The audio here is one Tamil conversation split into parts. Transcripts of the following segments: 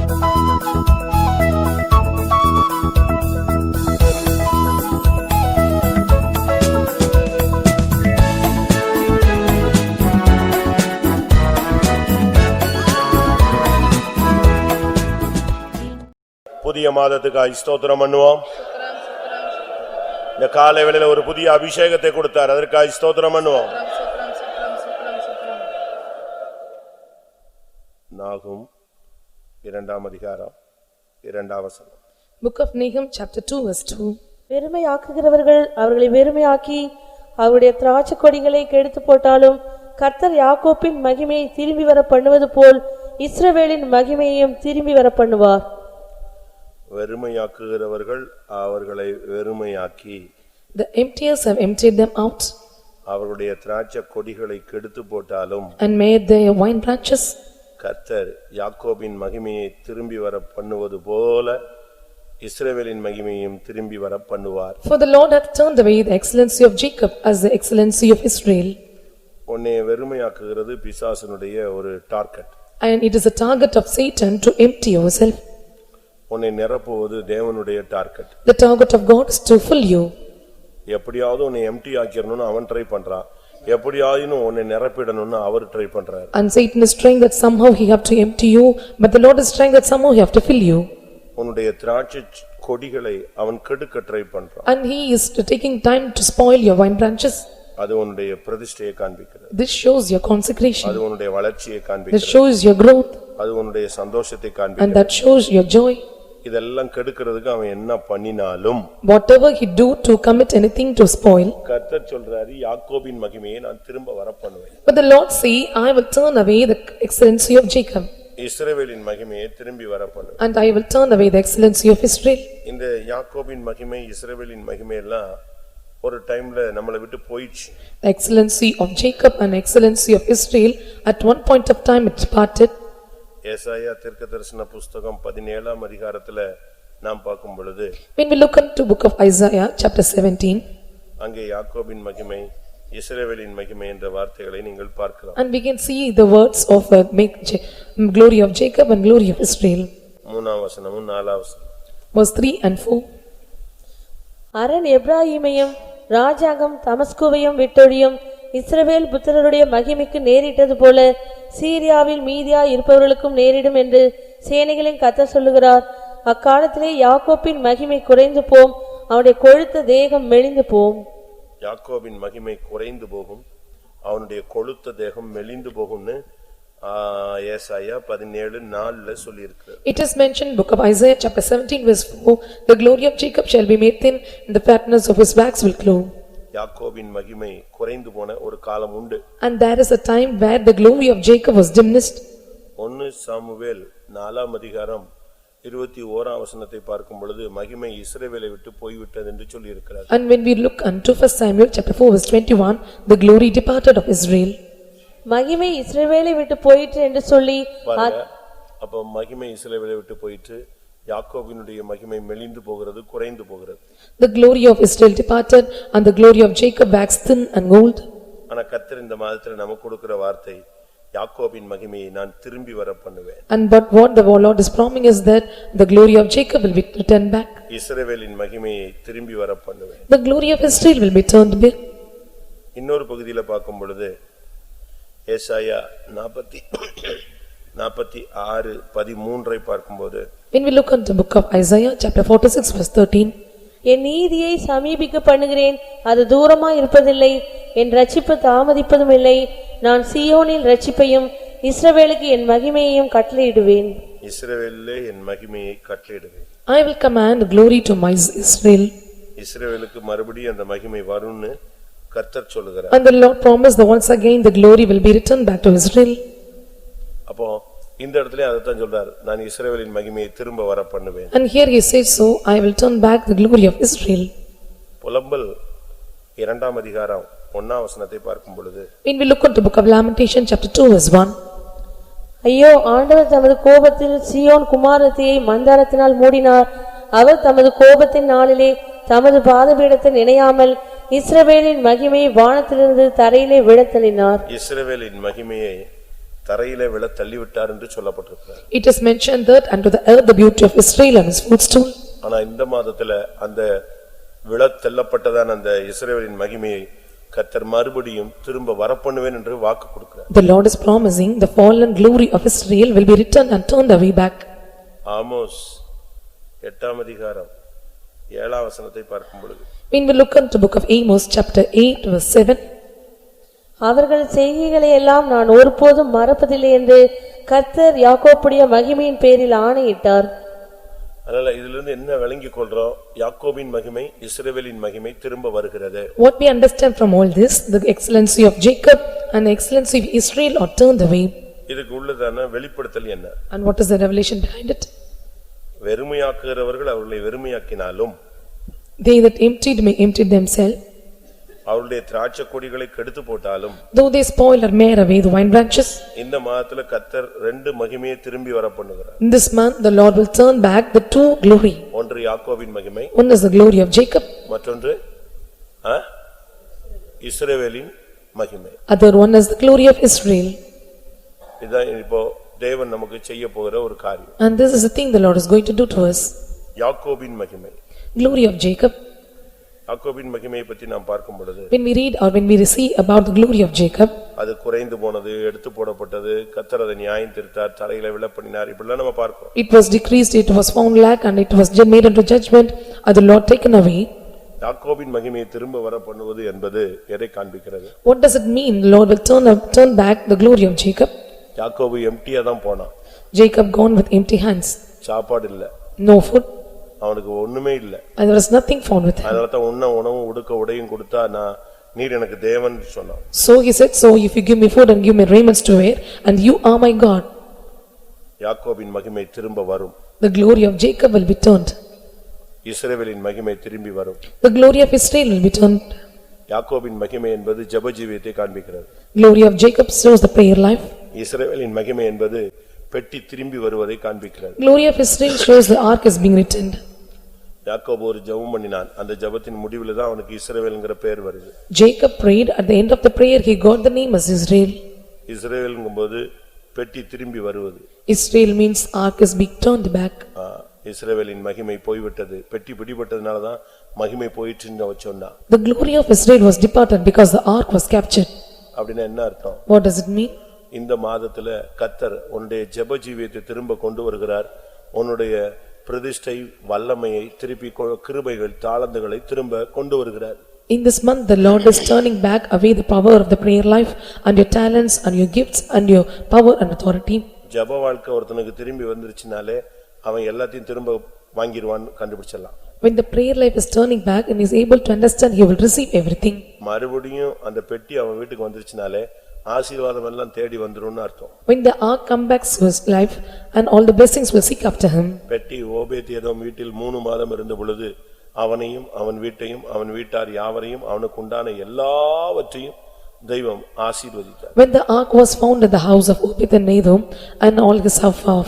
புதிய மாதத்துக்கு ஸ்தோத்திரம் பண்ணுவோம். இந்த காலை வேளையில ஒரு புதிய அபிஷேகத்தை கொடுத்தார், அதற்காக ஸ்தோத்திரம் பண்ணுவோம். நாகும் 2ஆம் அதிகாரம் 2ஆம் வசனம். Book of Nahum chapter 2 verse 2. வெறுமையாக்குகிறவர்கள் அவர்களை வெறுமையாக்கி அவருடைய திராட்சை கொடிகளை கெடுத்து போட்டாலும் கர்த்தர் யாக்கோப்பின் மகிமையை திரும்பி வர பண்ணுவது போல் இஸ்ரவேலின் மகிமையையும் திரும்பி வர பண்ணுவார். வெறுமையாக்குகிறவர்கள் அவர்களை வெறுமையாக்கி, The emptiers have emptied them out அவர்களுடைய திராட்சை கொடிகளை கெடுத்து போட்டாலும் and made their wine branches. கர்த்தர் யாக்கோபின் மகிமையை திரும்பி வர பண்ணுவது போல இஸ்ரவேலின் மகிமையும் திரும்பி வர பண்ணுவார். For the Lord hath turned away the excellency of Jacob as the excellency of Israel. உன்னை வெறுமையாக்குகிறது பிசாசனுடைய ஒரு target. And it is a target of Satan to empty yourself. உன்னை நிரப்புவது தேவனுடைய target. The target of God is to fill you. எப்படியாவது உன்னை எம்டி ஆக்கிரணும்னு அவன் ட்ரை பண்றான், எப்படியாவது உன்னை நிரப்பிடணும்னு அவர் ட்ரை பண்றார். And Satan is trying that somehow he have to empty you, but the Lord is trying that somehow he have to fill you. உன்னுடைய திராட்சை கொடிகளை அவன் கெடுக்க ட்ரை பண்றான். And he is taking time to spoil your vine branches. அது உன்னுடைய பிரதிஷ்டையை காண்பிக்கிறது. This shows your consecration. அது உன்னுடைய வளர்ச்சியை This காண்பிக்கிறது. shows your growth. அது உன்னுடைய சந்தோஷத்தை And காண்பிக்கிறது. that shows your joy. இதெல்லாம் கெடுக்கிறதுக்கு அவன் என்ன பண்ணினாலும் Whatever he do to commit anything to spoil. கர்த்தர் சொல்றாரு, யாக்கோபின் மகிமையை நான் திரும்ப வர பண்ணுவேன். But the Lord say, I will turn away the excellency of Jacob. இஸ்ரவேலின் மகிமையை திரும்பி வர பண்ணுவேன். And I will turn away the excellency of Israel. இந்த யாக்கோபின் மகிமை இஸ்ரவேலின் மகிமை எல்லாம் ஒரு டைம்ல நம்மளை விட்டு போயிடுச்சு. The excellency of Jacob and excellency of Israel at one point of time it departed. ஏசாயா தீர்க்கதரிசன புஸ்தகம் 17ஆம் அதிகாரத்துல நாம் பார்க்கும் பொழுது, When we look into book of Isaiah chapter 17, அங்கே யாக்கோபின் மகிமை இஸ்ரவேலின் மகிமை என்ற வார்த்தைகளை நீங்கள் பார்க்கலாம். and we can see the words of glory of Jacob and glory of Israel. 3ஆம் வசனமும் 4ஆம் வசனம். Verse 3 and 4. அரண் எப்ராஹீமையும் ராஜாங்கம் தமஸ்குவையும் விட்டொழியும். இஸ்ரவேல் புத்திரருடைய மகிமைக்கு நேரிட்டது போல சீரியாவில் மீதியா இருப்பவர்களுக்கும் நேரிடும் என்று சேனைகளின் கர்த்தர் சொல்லுகிறார். அக்காலத்திலே யாக்கோப்பின் மகிமை குறைந்து போம், அவனுடைய கொழுத்த தேகம் மெலிந்து போம். யாக்கோபின் மகிமை குறைந்து போகும், அவனுடைய கொழுத்த தேகம் மெலிந்து போகும்னு ஏசாயா 17:4 சொல்லி இருக்கிறார். It is mentioned book of Isaiah chapter 17 verse 4, the glory of Jacob shall be made thin and the fatness of his wax will glow. யாக்கோபின் மகிமை குறைந்து போன ஒரு காலம் உண்டு. And there is a time where the glory of Jacob was diminished. 1 Samuel 4ஆம் அதிகாரம் 21ஆம் வசனத்தை பார்க்கும் பொழுது மகிமை இஸ்ரவேலை விட்டு போய்விட்டது என்று சொல்லி இருக்கிறார். And when we look unto 1 Samuel chapter 4 verse 21, the glory departed of Israel. மகிமை இஸ்ரவேலை விட்டு போயிற்று என்று சொல்லி, அப்ப மகிமை இஸ்ரவேலை விட்டு போயிட்டு யாக்கோபினுடைய மகிமை மெலிந்து போகிறது, குறைந்து போகிறது. The glory of Israel departed and the glory of Jacob waxed thin and old. ஆனா கர்த்தர் இந்த மாதத்துல நமக்கு கொடுக்கிற வார்த்தை, யாக்கோபின் மகிமையை நான் திரும்பி வர பண்ணுவேன். And but what the Lord is promising is that the glory of Jacob will be returned back. இஸ்ரவேலின் மகிமையை திரும்பி வர பண்ணுவேன். The glory of Israel will be turned back. இன்னொரு பகுதியில பார்க்கும் பொழுது ஏசாயா 46:13 பார்க்கும்போது, When we look into the book of Isaiah chapter 46 verse 13, என் நீதியை சமீபிக்க பண்ணுகிறேன், அது தூரமா இருப்பதில்லை, என் ரட்சிப்பு தாமதிப்பதும் இல்லை. நான் சீயோனில் ரட்சிப்பையும் இஸ்ரவேலுக்கு என் மகிமையையும் கட்டளையிடுவேன். இஸ்ரவேலிலே என் மகிமையை கட்டளையிடுவேன். I will command glory to my Israel. இஸ்ரவேலுக்கு மறுபடியும் அந்த மகிமை வரும்னு கர்த்தர் சொல்லுகிறார். And the Lord promised that once again the glory will be returned back to Israel. அப்போ இந்த இடத்துல அதைத்தான் சொல்றார், நான் இஸ்ரவேலின் மகிமையை திரும்ப வர பண்ணுவேன். And here he says, so I will turn back the glory of Israel. புலம்பல் 2ஆம் அதிகாரம் 1ஆம் வசனத்தை பார்க்கும் பொழுது, When we look into the book of Lamentation chapter 2 verse 1, ஐயோ, ஆண்டவர் தமது கோபத்தில் சீயோன் குமாரத்தியை மந்தாரத்தினால் மூடினார். அவர் தமது கோபத்தின் நாளிலே தமது பாதபீடத்தை நினையாமல் இஸ்ரவேலின் மகிமையை வானத்திலிருந்து தரையிலே விழத்தள்ளினார். இஸ்ரவேலின் மகிமையை தரையிலே விழ தள்ளிவிட்டார் என்று சொல்லப்பட்டிருக்கிறது. It is mentioned that unto the earth the beauty of Israel and his footstool. ஆனா இந்த மாதத்துல அந்த விழ தள்ளப்பட்டதான அந்த இஸ்ரவேலின் மகிமையை கர்த்தர் மறுபடியும் திரும்ப வரப்பண்ணுவேன் என்று வாக்கு கொடுக்கிறார். The Lord is promising the fallen glory of Israel will be returned and turned away back. Amos 8ஆம் அதிகாரம் 7ஆம் வசனத்தை பார்க்கும் பொழுது When we look into the book of Amos chapter 8 verse 7, அவர்கள் செய்கைகளை எல்லாம் நான் ஒருபோதும் மறப்பதில்லை என்று கர்த்தர் யாக்கோப்புடைய மகிமையின் பேரில் ஆணையிட்டார். அதனால இதிலிருந்து என்ன விளங்கிக் கொள்றோம்? யாக்கோபின் மகிமை இஸ்ரவேலின் மகிமை திரும்ப வருகிறது. what we understand from all this, the excellency of Jacob and the excellency of Israel are turned away. இதுக்கு உள்ளதான வெளிப்படுத்தல் என்ன? And what is the revelation behind it? வெறுமையாக்குகிறவர்கள் அவர்களை வெறுமையாக்கினாலும் They that emptied may empty themselves. அவருடைய திராட்சை கொடிகளை கெடுத்து போட்டாலும் Though they spoil or tear away the vine branches. இந்த மாதத்துல கர்த்தர் ரெண்டு மகிமையை திரும்பி வர பண்ணுகிறார். In this month the Lord will turn back the two glory. ஒன்று யாக்கோபின் மகிமை, One is the glory of Jacob, மற்றொன்று இஸ்ரவேலின் மகிமை. other one is the glory of Israel. இதான் இப்போ தேவன் நமக்கு செய்ய போகிற ஒரு காரியம். And this is the thing the Lord is going to do to us. யாக்கோபின் மகிமை, Glory of Jacob. யாக்கோபின் மகிமையை பற்றி நாம் பார்க்கும் பொழுது When we read or when we see about the glory of Jacob, அது குறைந்து போனது, எடுத்து போடப்பட்டது, கர்த்தர் அதை நியாயம் தீர்த்தார், தரையில விழ பண்ணினார், இப்படிலாம் நம்ம பார்க்கிறோம். it was decreased, it was found lack, and it was made unto judgment, and the Lord taken away. யாக்கோபின் மகிமையை திரும்ப வர பண்ணுவது என்பது எதை காண்பிக்கிறது? What does it mean? The Lord will turn back the glory of Jacob. யாக்கோபு எம்டியா தான் போனான். Jacob gone with empty hands. சாப்பாடு இல்ல, No food, அவனுக்கு ஒண்ணுமே இல்ல. and there was nothing found with him. அதனால தான் உணவும் உடுக்க உடையும் கொடுத்தா நான் நீர் எனக்கு தேவன் சொன்னான். So he said, so if you give me food and give me raiments to wear, and you are my God. யாக்கோபின் மகிமை திரும்ப வரும். The glory of Jacob will be turned. இஸ்ரவேலின் மகிமை திரும்பி வரும். The glory of Israel will be turned. யாக்கோபின் மகிமை என்பது ஜெப ஜீவியத்தை காண்பிக்கிறது. Glory of Jacob shows the prayer life. இஸ்ரவேலின் மகிமை என்பது பெட்டி திரும்பி வருவதை காண்பிக்கிறது. Glory of Israel shows the ark is being returned. யாக்கோபு ஒரு ஜெபம் பண்ணினான், அந்த ஜெபத்தின் முடிவில தான் அவனுக்கு இஸ்ரவேல்ங்கற பெயர் வருது. Jacob prayed, at the end of the prayer he got the name as Israel. இஸ்ரவேல்ங்கும்போது பெட்டி திரும்பி வருவது. Israel means ark is being turned back. இஸ்ரவேலின் மகிமை போய்விட்டது, பெட்டி பிடிபட்டதனால தான் மகிமை போயிடுச்சுன்னு சொன்னா. The glory of Israel was departed because the ark was captured. அப்படினா என்ன அர்த்தம்? What does it mean? இந்த மாதத்துல கர்த்தர் உன்னுடைய ஜெப ஜீவியத்தை திரும்ப கொண்டு வருகிறார். உன்னுடைய பிரதிஷ்டை வல்லமையை திருப்பி கிருபைகள் தாளந்துகளை திரும்ப கொண்டு வருகிறார். In this month the Lord is turning back away the power of the prayer life and your talents and your gifts and your power and authority. ஜெப வாழ்க்கை ஒருத்தனுக்கு திரும்பி வந்துருச்சுனாலே அவன் எல்லாத்தையும் திரும்ப வாங்கிடுவான்னு கண்டுபிடிச்சிடலாம். When the prayer life is turning back and is able to understand, he will receive everything. மறுபடியும் அந்த பெட்டி அவன் வீட்டுக்கு வந்துருச்சுனாலே ஆசீர்வாதம் எல்லாம் தேடி வந்துரும்னு அர்த்தம். When the ark come back to his life and all the blessings will seek after him. பெட்டி ஓபேத்ஏதோம் வீட்டில் 3 மாதம் இருந்த பொழுது அவனையும் அவன் வீட்டையும் அவன் வீட்டார் யாவரையும் அவனுக்கு உண்டான எல்லாவற்றையும் தெய்வம் ஆசீர்வதித்தார். When the ark was found in the house of Obed-Edom and all his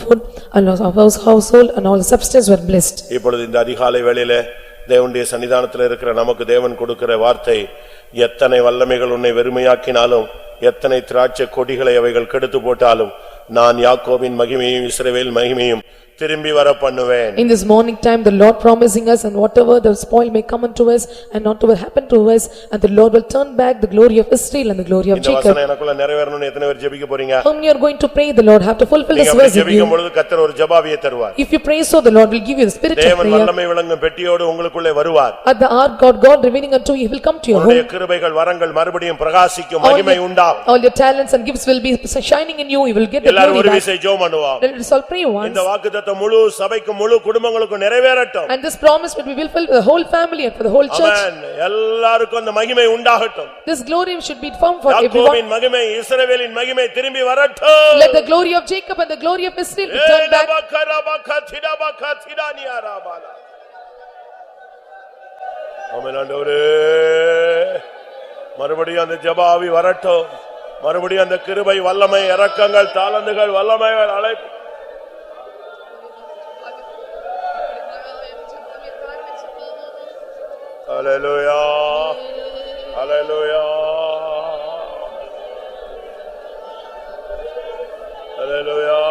food and all of his household and all the substance were blessed. இப்பொழுது இந்த அதிகாலை வேளையிலே தேவனுடைய சன்னிதானத்தில் இருக்கிற நமக்கு தேவன் கொடுக்கிற வார்த்தை, எத்தனை வல்லமைகள் உன்னை வெறுமையாக்கினாலும், எத்தனை திராட்சை கொடிகளை அவைகள் கெடுத்து போட்டாலும், நான் யாக்கோபின் மகிமையும் இஸ்ரவேல் மகிமையும் திரும்பி வர பண்ணுவேன். In this morning time the Lord promising us, and whatever the spoil may come unto us and not will happen to us, and the Lord will turn back the glory of Israel and the glory of இந்த Jacob. வசனம் எனக்குள்ள நிறைவேறணும்னு எத்தனை பேர் ஜெபிக்க போறீங்க? Whom you are going to pray, the Lord have to fulfill this நீங்க verse in you. ஜெபிக்கும் பொழுது கர்த்தர் ஒரு ஜெபாவியை தருவார். If you pray so, the Lord will give you the spirit of தேவன் prayer. வல்லமை விளங்கும் பெட்டியோடு உங்களுக்குள்ளே வருவார். At the ark God revealing unto you, he will come to your உன்னுடைய home. கிருபைகள் வரங்கள் மறுபடியும் பிரகாசிக்கும், மகிமை உண்டாகும். All your talents and gifts will be shining in you, you will get the எல்லாரும் glory ஒரு back. விசை ஜெபம் பண்ணுவோம். Let us all pray once. இந்த வாக்குத்தத்தம் முழு சபைக்கு முழு குடும்பங்களுக்கு நிறைவேறட்டும். And this promise will be fulfilled for the whole family and for the whole church. ஆமென். எல்லாருக்கும் அந்த மகிமை உண்டாகட்டும். This glory should be found for everyone. யாக்கோபின் மகிமை இஸ்ரவேலின் மகிமை திரும்பி வரட்டும். Let the glory of Jacob and the glory of Israel be turned back. ஆமென் ஆண்டவரே. மறுபடியும் அந்த ஜெபாவி வரட்டும். மறுபடியும் அந்த கிருபை வல்லமை இரக்கங்கள் தாளந்துகள் வல்லமைகள் அழைப்பு. Hallelujah. Hallelujah. Hallelujah.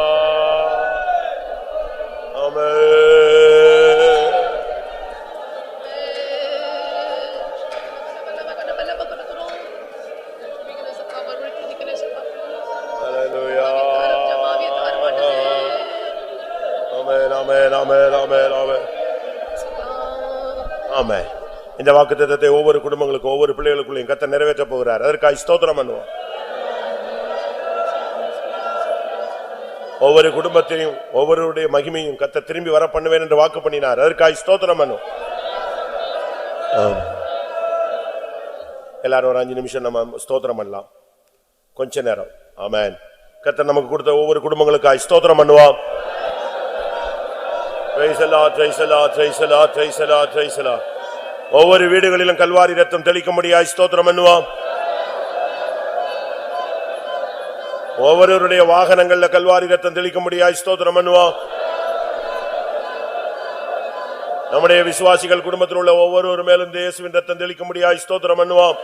Amen. Hallelujah. Amen, amen, amen, amen, amen. Amen. இந்த வாக்குத்தத்தத்தை ஒவ்வொரு குடும்பங்களுக்கும் ஒவ்வொரு பிள்ளைகளுக்குள்ளையும் கர்த்தர் நிறைவேற்ற போகிறார். அதற்காக ஸ்தோத்திரம் பண்ணுவோம். ஒவ்வொரு குடும்பத்தையும் ஒவ்வொருடைய மகிமையும் கர்த்தர் திரும்பி வர பண்ணுவேன் என்று வாக்கு பண்ணினார். அதற்காக ஸ்தோத்திரம் பண்ணுவோம். எல்லாரும் ஒரு 5 நிமிஷம் நம்ம ஸ்தோத்திரம் பண்ணலாம். கொஞ்ச நேரம். ஆமென். கர்த்தர் நமக்கு கொடுத்த ஒவ்வொரு குடும்பங்களுக்காக ஸ்தோத்திரம் பண்ணுவோம். Praise the Lord, praise the Lord, praise the Lord, praise the Lord, praise the Lord. ஒவ்வொரு வீடுகளிலும் கல்வாரி ரத்தம் தெளிக்கும்படியாய் ஸ்தோத்திரம் பண்ணுவோம். ஒவ்வொருவருடைய வாகனங்கள்ல கல்வாரி ரத்தம் தெளிக்கும்படியாய் ஸ்தோத்திரம் பண்ணுவோம். நம்முடைய விசுவாசிகள் குடும்பத்தில் உள்ள ஒவ்வொரு மேலும் இயேசுவின் ரத்தம் தெளிக்கும்படியாய் ஸ்தோத்திரம் பண்ணுவோம்.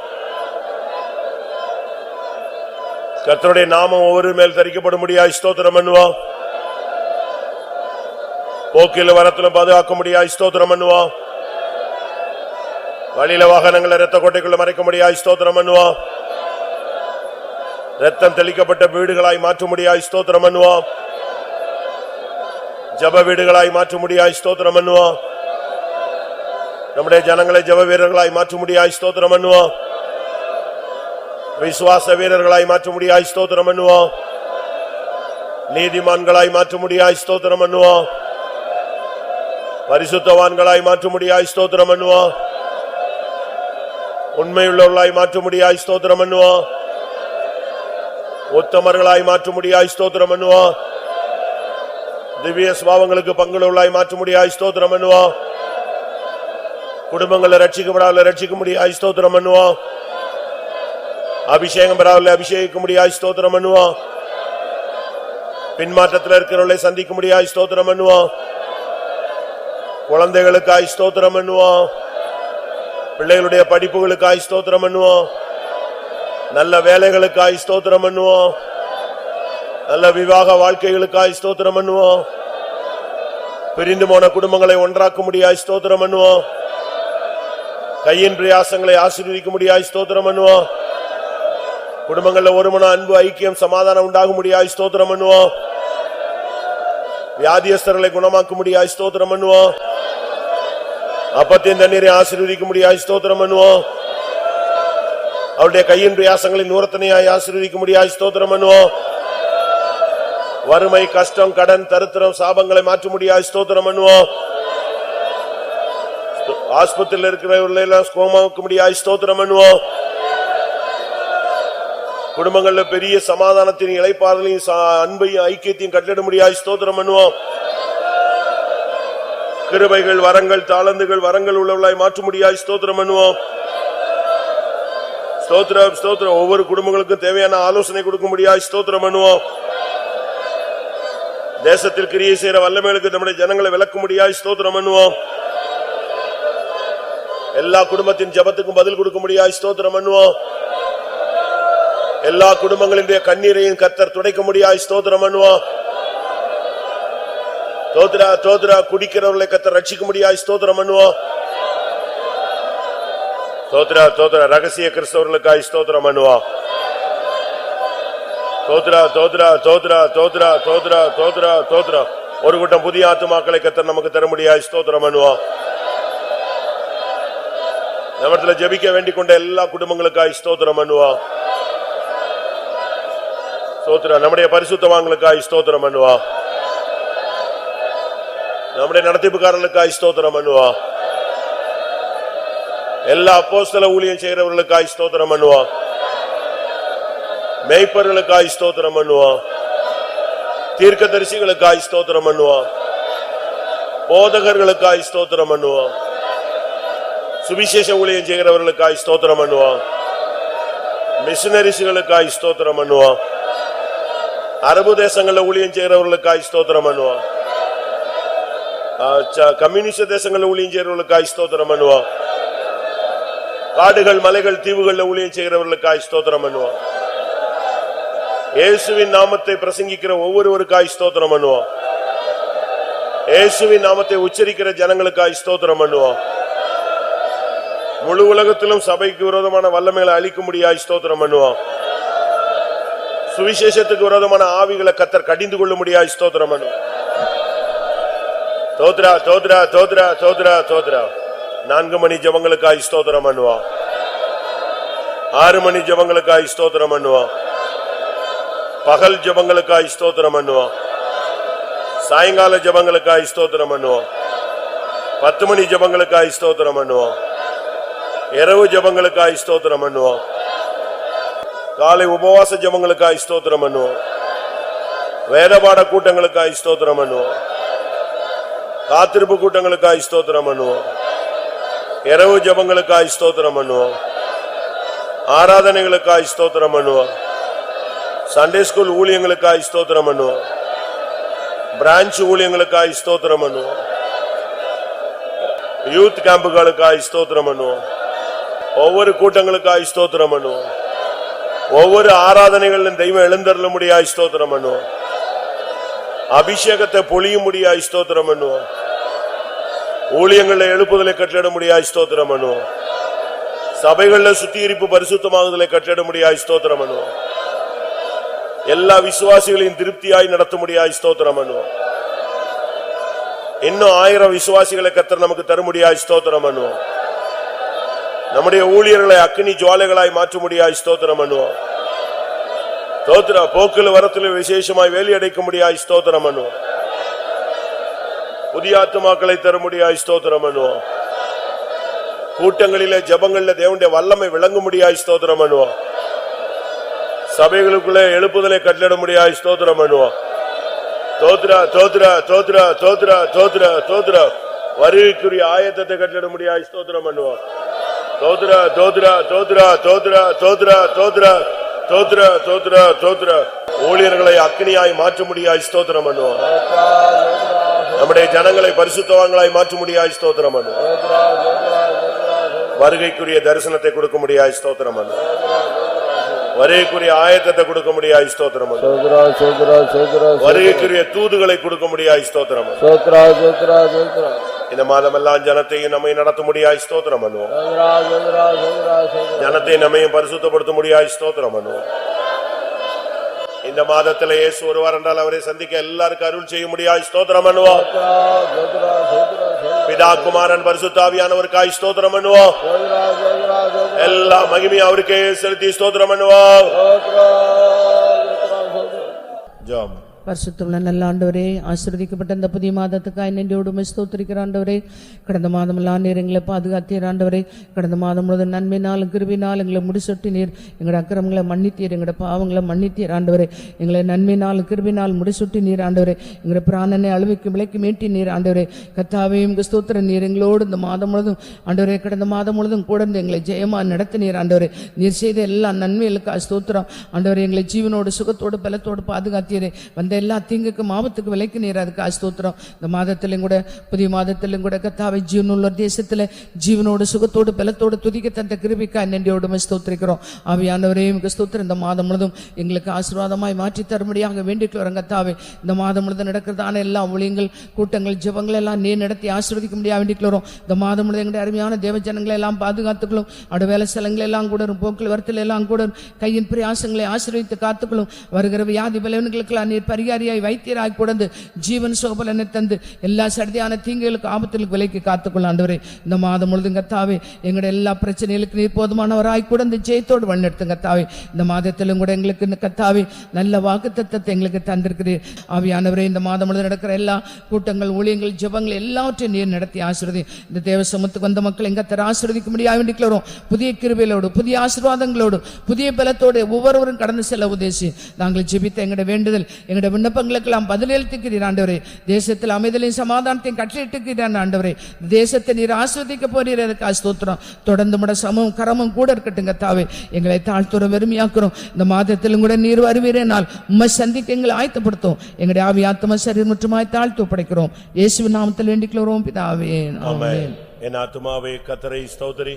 கர்த்தருடைய நாமம் ஒவ்வொரு மேல் தரிக்கப்படும்படியாய் ஸ்தோத்திரம் பண்ணுவோம். போக்கிலும் வரத்திலும் பாதுகாக்கும்படியாய் ஸ்தோத்திரம் பண்ணுவோம். வழியில வாகனங்களை இரத்த கோட்டைக்குள்ள மறைக்கும்படியாய் ஸ்தோத்திரம் பண்ணுவோம். ரத்தம் தெளிக்கப்பட்ட வீடுகளாய் மாற்றும்படியாய் ஸ்தோத்திரம் பண்ணுவோம். ஜப வீடுகளாய் மாற்றும்படியாய் ஸ்தோத்திரம் பண்ணுவோம். நம்முடைய ஜனங்களை ஜப வீரர்களாய் மாற்றும்படியாய் ஸ்தோத்திரம் பண்ணுவோம். விசுவாச வீரர்களாய் மாற்றும்படியாய் ஸ்தோத்திரம் பண்ணுவோம். நீதிமான்களாய் மாற்றும்படியாய் ஸ்தோத்திரம் பண்ணுவோம். பரிசுத்தவான்களாய் மாற்றும்படியாய் ஸ்தோத்திரம் பண்ணுவோம். உண்மையுள்ளவர்களாய் மாற்றும்படியாய் ஸ்தோத்திரம் பண்ணுவோம். உத்தமர்களாய் மாற்றும்படியாய் ஸ்தோத்திரம் பண்ணுவோம். திவ்ய சுபாவங்களுக்கு பங்குள்ளவர்களாய் மாற்றும்படியாய் ஸ்தோத்திரம் பண்ணுவோம். குடும்பங்களை ரட்சிக்கப்படாத ரட்சிக்கும்படியாய் ஸ்தோத்திரம் பண்ணுவோம். அபிஷேகம் பெறாத அபிஷேகிக்கும்படியாய் ஸ்தோத்திரம் பண்ணுவோம். பின்மாற்றத்தில் இருக்கிறவர்களை சந்திக்கும்படியாய் ஸ்தோத்திரம் பண்ணுவோம். குழந்தைகளுக்காய் ஸ்தோத்திரம் பண்ணுவோம். பிள்ளைகளுடைய படிப்புகளுக்காய் ஸ்தோத்திரம் பண்ணுவோம். நல்ல வேலைகளுக்காய் ஸ்தோத்திரம் பண்ணுவோம். நல்ல விவாக வாழ்க்கைகளுக்காய் ஸ்தோத்திரம் பண்ணுவோம். பிரிந்து போன குடும்பங்களை ஒன்றாக்கும்படியாய் ஸ்தோத்திரம் பண்ணுவோம். கையின் பிரயாசங்களை ஆசீர்வதிக்கும்படியாய் ஸ்தோத்திரம் பண்ணுவோம். குடும்பங்கள்ல ஒருமன அன்பு ஐக்கியம் சமாதானம் உண்டாகும்படியாய் ஸ்தோத்திரம் பண்ணுவோம். வியாதியஸ்தர்களை குணமாக்கும்படியாய் ஸ்தோத்திரம் பண்ணுவோம். அப்பத்தின் தண்ணீரை ஆசீர்வதிக்கும்படியாய் ஸ்தோத்திரம் பண்ணுவோம். அவருடைய கையின் பிரயாசங்களின் நூறத்தனையாய் ஆசீர்வதிக்கும்படியாய் ஸ்தோத்திரம் பண்ணுவோம். வறுமை கஷ்டம் கடன் தரித்திரம் சாபங்களை மாற்றும்படியாய் ஸ்தோத்திரம் பண்ணுவோம். ஆஸ்பத்திரியில் இருக்கிறவர்களை எல்லாம் சுகமாக்கும்படியாய் ஸ்தோத்திரம் பண்ணுவோம். குடும்பங்கள்ல பெரிய சமாதானத்தின் இளைப்பாறலையும் அன்பையும் ஐக்கியத்தையும் கட்டிடும்படியாய் ஸ்தோத்திரம் பண்ணுவோம். கிருபைகள் வரங்கள் தாளந்துகள் வரங்கள் உள்ளவர்களாய் மாற்றும்படியாய் ஸ்தோத்திரம் பண்ணுவோம். ஸ்தோத்திரம் ஸ்தோத்திரம். ஒவ்வொரு குடும்பங்களுக்கும் தேவையான ஆலோசனை கொடுக்கும்படியாய் ஸ்தோத்திரம் பண்ணுவோம். தேசத்தில் கிரியை செய்யற வல்லமைகளுக்கு நம்முடைய ஜனங்களை விளக்கும்படியாய் ஸ்தோத்திரம் பண்ணுவோம். எல்லா குடும்பத்தின் ஜெபத்துக்கும் பதில் கொடுக்கும்படியாய் ஸ்தோத்திரம் பண்ணுவோம். எல்லா குடும்பங்களினுடைய கண்ணீரையும் கர்த்தர் துடைக்கும்படியாய் ஸ்தோத்திரம் பண்ணுவோம். தோத்ரா தோத்ரா குடிக்கிறவர்களை கர்த்தர் ரட்சிக்கும்படியாய் ஸ்தோத்திரம் பண்ணுவோம். தோத்ரா தோத்ரா ரகசிய கிறிஸ்தவர்களுக்காய் ஸ்தோத்திரம் பண்ணுவோம். தோத்ரா தோத்ரா தோத்ரா தோத்ரா தோத்ரா தோத்ரா தோத்ரா. ஒரு கூட்டம் புதிய ஆத்துமாக்களை கர்த்தர் நமக்கு தரும்படியாய் ஸ்தோத்திரம் பண்ணுவோம். நம்மிடத்துல ஜெபிக்க வேண்டிக் கொண்ட எல்லா குடும்பங்களுக்காய் ஸ்தோத்திரம் பண்ணுவோம். ஸ்தோத்திரம். நம்முடைய பரிசுத்தவான்களுக்காய் ஸ்தோத்திரம் பண்ணுவோம். நம்முடைய நடத்திப்புக்காரர்களுக்காய் ஸ்தோத்திரம் பண்ணுவோம். எல்லா அப்போஸ்தல ஊழியம் செய்கிறவர்களுக்காய் ஸ்தோத்திரம் பண்ணுவோம். மேய்ப்பர்களுக்காய் ஸ்தோத்திரம் பண்ணுவோம். தீர்க்கதரிசிகளுக்காய் ஸ்தோத்திரம் பண்ணுவோம். போதகர்களுக்காய் ஸ்தோத்திரம் பண்ணுவோம். சுவிசேஷ ஊழியம் செய்கிறவர்களுக்காய் ஸ்தோத்திரம் பண்ணுவோம். மிஷனரிஸ்களுக்காய் ஸ்தோத்திரம் பண்ணுவோம். அரபு தேசங்கள்ல ஊழியம் செய்கிறவர்களுக்காய் ஸ்தோத்திரம் பண்ணுவோம். கம்யூனிஸ்ட் தேசங்கள்ல ஊழியம் செய்கிறவர்களுக்காய் ஸ்தோத்திரம் பண்ணுவோம். காடுகள் மலைகள் தீவுகள்ல ஊழியம் செய்கிறவர்களுக்காய் ஸ்தோத்திரம் பண்ணுவோம். இயேசுவின் நாமத்தை பிரசங்கிக்கிற ஒவ்வொருவருக்காய் ஸ்தோத்திரம் பண்ணுவோம். இயேசுவின் நாமத்தை உச்சரிக்கிற ஜனங்களுக்காய் ஸ்தோத்திரம் பண்ணுவோம். முழு உலகத்திலும் சபைக்கு விரோதமான வல்லமைகளை அழிக்கும்படியாய் ஸ்தோத்திரம் பண்ணுவோம். சுவிசேஷத்துக்கு விரோதமான ஆவிகளை கர்த்தர் கடிந்து கொள்ளும்படியாய் ஸ்தோத்திரம் பண்ணுவோம். தோத்ரா தோத்ரா தோத்ரா தோத்ரா தோத்ரா. 4 மணி ஜெபங்களுக்காய் ஸ்தோத்திரம் பண்ணுவோம். 6 மணி ஜெபங்களுக்காய் ஸ்தோத்திரம் பண்ணுவோம். பகல் ஜெபங்களுக்காய் ஸ்தோத்திரம் பண்ணுவோம். சாயங்கால ஜெபங்களுக்காய் ஸ்தோத்திரம் பண்ணுவோம். 10 மணி ஜெபங்களுக்காய் ஸ்தோத்திரம் பண்ணுவோம். இரவு ஜெபங்களுக்காய் ஸ்தோத்திரம் பண்ணுவோம். காலை உபவாச ஜெபங்களுக்காய் ஸ்தோத்திரம் பண்ணுவோம். வேதபாட கூட்டங்களுக்காய் ஸ்தோத்திரம் பண்ணுவோம். காத்திருப்பு கூட்டங்களுக்காய் ஸ்தோத்திரம் பண்ணுவோம். இரவு ஜெபங்களுக்காய் ஸ்தோத்திரம் பண்ணுவோம். ஆராதனைகளுக்காய் ஸ்தோத்திரம் பண்ணுவோம். சண்டே ஸ்கூல் ஊழியங்களுக்காய் ஸ்தோத்திரம் பண்ணுவோம். பிரான்ச் ஊழியங்களுக்காய் ஸ்தோத்திரம் பண்ணுவோம். யூத் கேம்புகளுக்காய் ஸ்தோத்திரம் பண்ணுவோம். ஒவ்வொரு கூட்டங்களுக்காய் ஸ்தோத்திரம் பண்ணுவோம். ஒவ்வொரு ஆராதனைகளிலும் தெய்வம் எழுந்தருளும்படியாய் ஸ்தோத்திரம் பண்ணுவோம். அபிஷேகத்தை பொழியும்படியாய் ஸ்தோத்திரம் பண்ணுவோம். ஊழியங்களை எழுப்புதலை கட்டளிடும்படியாய் ஸ்தோத்திரம் பண்ணுவோம். சபைகளில் சுத்திகரிப்பு பரிசுத்தமாகுதலை கட்டளிடும்படியாய் ஸ்தோத்திரம் பண்ணுவோம். எல்லா விசுவாசிகளையும் திருப்தியாய் நடத்தும்படியாய் ஸ்தோத்திரம் பண்ணுவோம். இன்னும் 1000 விசுவாசிகளை கர்த்தர் நமக்கு தரும்படியாய் ஸ்தோத்திரம் பண்ணுவோம். நம்முடைய ஊழியர்களை அக்கினி ஜுவாலைகளாய் மாற்றும்படியாய் ஸ்தோத்திரம் பண்ணுவோம். ஸ்தோத்திர போக்கில் வரத்தில் விசேஷமாய் வேலி அடைக்கும்படியாய் ஸ்தோத்திரம் பண்ணுவோம். புதிய ஆத்துமாக்களை தரும்படியாய் ஸ்தோத்திரம் பண்ணுவோம். கூட்டங்களிலே ஜபங்களில் தேவனுடைய வல்லமை விளங்கும்படியாய் ஸ்தோத்திரம் பண்ணுவோம். சபைகளுக்குள்ளே எழுப்புதலை கட்டளிடும்படியாய் ஸ்தோத்திரம் பண்ணுவோம். தோத்ரா தோத்ரா தோத்ரா தோத்ரா தோத்ரா தோத்ரா. வருகைக்குரிய ஆயத்தத்தை கட்டளிடும்படியாய் ஸ்தோத்திரம் பண்ணுவோம். தோத்ரா தோத்ரா தோத்ரா தோத்ரா தோத்ரா தோத்ரா தோத்ரா தோத்ரா தோத்ரா. ஊழியர்களை அக்கினியாய் மாற்றும்படியாய் ஸ்தோத்திரம் பண்ணுவோம். நம்முடைய ஜனங்களை பரிசுத்தவான்களாய் மாற்றும்படியாய் ஸ்தோத்திரம் பண்ணுவோம். வருகைக்குரிய தரிசனத்தை கொடுக்கும்படியாய் ஸ்தோத்திரம் பண்ணுவோம். வருகைக்குரிய ஆயத்தத்தை கொடுக்கும்படியாய் ஸ்தோத்திரம் பண்ணுவோம். வருகைக்குரிய தூதுகளை கொடுக்கும்படியாய் ஸ்தோத்திரம் பண்ணுவோம். இந்த மாதமெல்லாம் ஜனத்தையும் நம்மை நடத்தும்படியாய் ஸ்தோத்திரம் பண்ணுவோம். ஜனத்தை நம்மையும் பரிசுத்தப்படுத்தும்படியாய் ஸ்தோத்திரம் பண்ணுவோம். இந்த மாதத்தில் இயேசு ஒருவர் என்றால் அவரை சந்திக்க எல்லாருக்கும் அருள் செய்யும்படியாய் ஸ்தோத்திரம் பண்ணுவோம். பிதா குமாரன் பரிசுத்த ஆவியானவருக்காய் ஸ்தோத்திரம் பண்ணுவோம். எல்லா மகிமையும் அவருக்கே செலுத்தி ஸ்தோத்திரம் பண்ணுவோம். ஜெபம். பரிசுத்தமுள்ள நல்ல ஆண்டவரே, ஆசீர்வதிக்கப்பட்ட இந்த புதிய மாதத்துக்காய் நன்றியோடு உம்மை ஸ்தோத்திரிக்கிற ஆண்டவரே. கடந்த மாதமெல்லாம் நீர் எங்களை பாதுகாத்தீர் ஆண்டவரே. கடந்த மாதம் முழுவதும் நன்மையினாலும் கிருபையினாலும் எங்களை முடிசூட்டினீர். எங்களோட அக்கிரமங்களை மன்னித்தீர், எங்களோட பாவங்களை மன்னித்தீர் ஆண்டவரே. எங்களை நன்மையினாலும் கிருபையினால் முடிசூட்டினீர் ஆண்டவரே. எங்களுடைய பிராணனை அழுவிக்கு விலைக்கு மீட்டினீர் ஆண்டவரே. கர்த்தாவே உமக்கு ஸ்தோத்திரம். நீர் எங்களோடு இந்த மாதம் முழுவதும் ஆண்டவரே, கடந்த மாதம் முழுவதும் கூட எங்களை ஜெயமா நடத்தினீர் ஆண்டவரே. நீர் செய்த எல்லா நன்மைகளுக்கு ஸ்தோத்திரம் ஆண்டவரே. எங்களை ஜீவனோடு சுகத்தோடு பலத்தோடு பாதுகாத்தீரே. வந்த எல்லா தீங்குக்கும் ஆபத்துக்கு விலைக்கு நீர் அதுக்கு ஸ்தோத்திரம். இந்த மாதத்திலும் கூட புதிய மாதத்திலும் கூட கர்த்தாவே ஜீவனுள்ள தேசத்துல ஜீவனோடு சுகத்தோடு பலத்தோடு துதிக்க தந்த கிருபைக்காய் நன்றியோடு ஸ்தோத்திரிக்கிறோம். ஆவியானவரே உமக்கு ஸ்தோத்திரம். இந்த மாதம் முழுவதும் எங்களுக்கு ஆசீர்வாதமாய் மாற்றி தரும்படியாக வேண்டிக் வரோம் கர்த்தாவே. இந்த மாதம் முழுவதும் நடக்கிறதான எல்லா ஊழியங்கள் கூட்டங்கள் ஜெபங்கள் எல்லாம் நீர் நடத்தி ஆசீர்வதிக்க முடியாது வேண்டிக் வரோம். இந்த மாதம் முழுவதும் எங்களுடைய அருமையான தேவ ஜனங்களை எல்லாம் பாதுகாத்துக்களும், அடு வேலை ஸ்தலங்களை எல்லாம் கூட போக்கில் வரத்தில் எல்லாம் கூட கையின் பிரயாசங்களை ஆசீர்வதித்து காத்துக்களும். வருகிற வியாதி பலவீனங்களுக்கெல்லாம் நீர் பரிகாரியாய் வைத்தியராய் கொடுத்து ஜீவன் சுகபலனை தந்து எல்லா சர்தியான தீங்குகளுக்கு ஆபத்துகளுக்கு விலைக்கு காத்துக்கொள்ள ஆண்டவரே. இந்த மாதம் முழுதும் கர்த்தாவே எங்களுடைய எல்லா பிரச்சனைகளுக்கு நீர் போதுமானவராய் கொடுத்து ஜெயத்தோடு வழிநடத்தும் கர்த்தாவே. இந்த மாதத்திலும் கூட எங்களுக்கு கர்த்தாவே நல்ல வாக்குத்தத்தத்தை எங்களுக்கு தந்திருக்கிறீர் ஆவியானவரே. இந்த மாதம் முழுவதும் நடக்கிற எல்லா கூட்டங்கள் ஊழியங்கள் ஜெபங்கள் எல்லாவற்றையும் நீர் நடத்தி ஆசீர்வதி. இந்த தேவ சமூகத்துக்கு வந்த மக்கள் எங்கத்தர ஆசீர்வதிக்க முடியாது வேண்டிக் வரோம். புதிய கிருபையோடு புதிய ஆசீர்வாதங்களோடு புதிய பலத்தோடு ஒவ்வொருவரும் கடந்து செல்ல உதேசி நாங்கள் ஜெபித்த எங்களுடைய வேண்டுதல் எங்களுடைய விண்ணப்பங்களுக்கெல்லாம் பதிலளித்துக்கிறீர் ஆண்டவரே. தேசத்தில் அமைதலையும் சமாதானத்தையும் கட்டளிட்டுக்கிறான் ஆண்டவரே. தேசத்தை நீர் ஆஸ்வதிக்க போறீர், அதுக்கு ஸ்தோத்திரம். தொடர்ந்து முட சமம் கரமும் கூட இருக்கட்டும் கர்த்தாவே. எங்களை தாழ்த்துற வெறுமையாக்குறோம். இந்த மாதத்திலும் கூட நீர் வருவீரேனால் உம்மை சந்திக்க எங்களை ஆயத்தப்படுத்தும். எங்களுடைய ஆவி ஆத்ம சரீரம் முற்றுமாய் தாழ்த்து ஒப்படைக்கிறோம். இயேசுவின் நாமத்தில் வேண்டிக்கிறோம் பிதாவே, ஆமென். என் ஆத்துமாவே கர்த்தரை ஸ்தோத்திரி,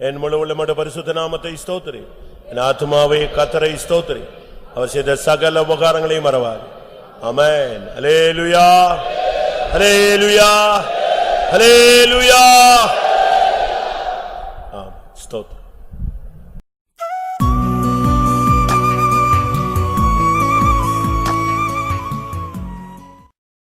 என் முழு உள்ளமோடு பரிசுத்த நாமத்தை ஸ்தோத்திரி. என் ஆத்துமாவே கர்த்தரை ஸ்தோத்திரி, அவர் செய்த சகல உபகாரங்களையும் மறவாது. ஆமென். அல்லேலூயா, அல்லேலூயா, அல்லேலூயா. ஆமென். ஸ்தோத்திரம்.